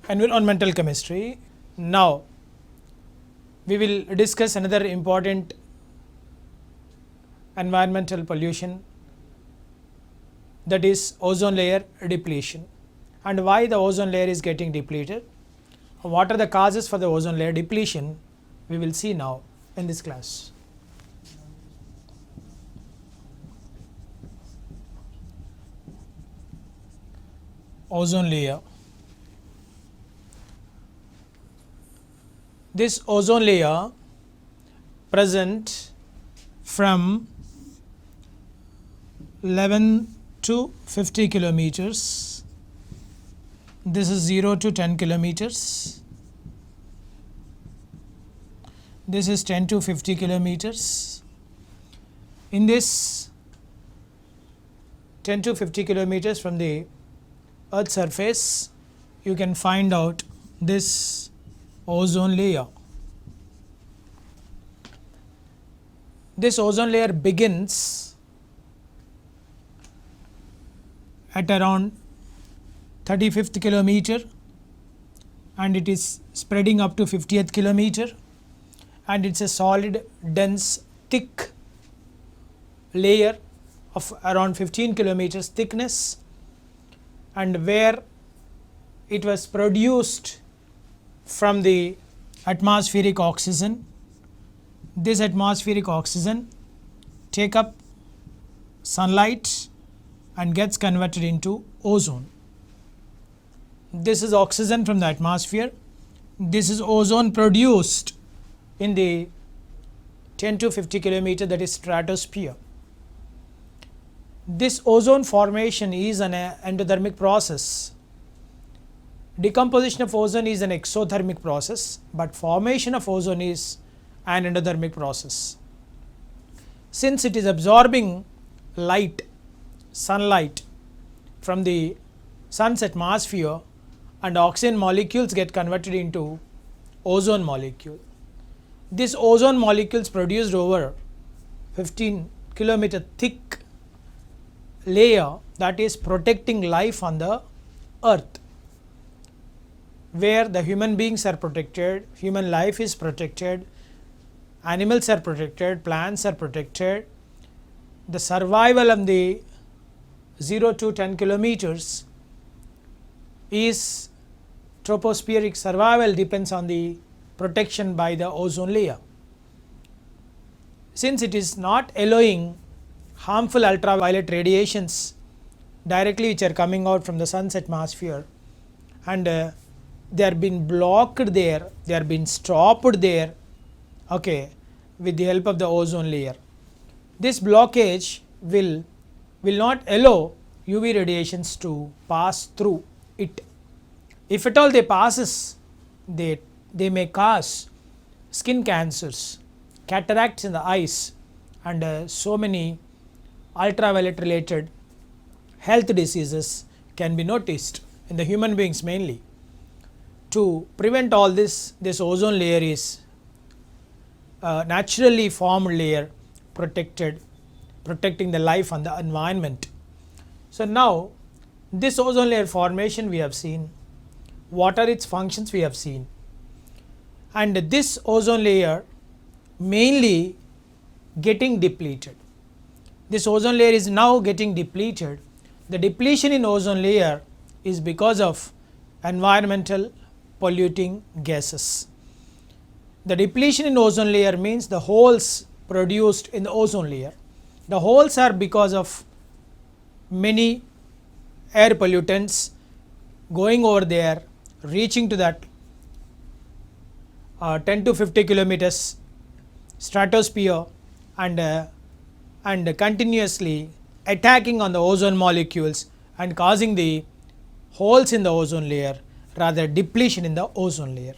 environmental chemistry. Now we will discuss another important environmental pollution, that is ozone layer depletion, and why the ozone layer is getting depleted. What are the causes for the ozone layer depletion, we will see now in this class. Ozone layer. This ozone layer present from 11 to 50 kilometers. This is 0 to 10 kilometers. This is 10 to 50 kilometers. In this 10 to 50 kilometers from the Earth's surface, you can find out this ozone layer. This ozone layer begins at around 35th kilometer and it is spreading up to 50th kilometer, and it's a solid, dense, thick layer of around 15 kilometers thickness, and where it was produced from the atmospheric oxygen. This atmospheric oxygen take up sunlight and gets converted into ozone. This is oxygen from the atmosphere. This is ozone produced in the 10 to 50 kilometer, that is stratosphere. This ozone formation is an endothermic process. Decomposition of ozone is an exothermic process, but formation of ozone is an endothermic process. Since it is absorbing light, sunlight from the sun's atmosphere, and oxygen molecules get converted into ozone molecule. This ozone molecules produced over 15 kilometer thick layer that is protecting life on the earth, where the human beings are protected, human life is protected, animals are protected, plants are protected. The survival of the 0 to 10 kilometers is tropospheric survival, depends on the protection by the ozone layer. Since it is not allowing harmful ultraviolet radiations directly which are coming out from the sun's atmosphere, and they are being blocked there, they are being stopped there, okay, with the help of the ozone layer. This blockage will not allow UV radiations to pass through it. If at all they passes, they may cause skin cancers, cataracts in the eyes, and so many ultraviolet related health diseases can be noticed in the human beings mainly. To prevent all this, this ozone layer is a naturally formed layer protecting the life and the environment. So now this ozone layer formation we have seen, what are its functions we have seen, and this ozone layer mainly getting depleted. This ozone layer is now getting depleted. The depletion in ozone layer is because of environmental polluting gases. The depletion in ozone layer means the holes produced in the ozone layer. The holes are because of many air pollutants going over there, reaching to that 10 to 50 kilometers stratosphere, and continuously attacking on the ozone molecules and causing the holes in the ozone layer, rather depletion in the ozone layer.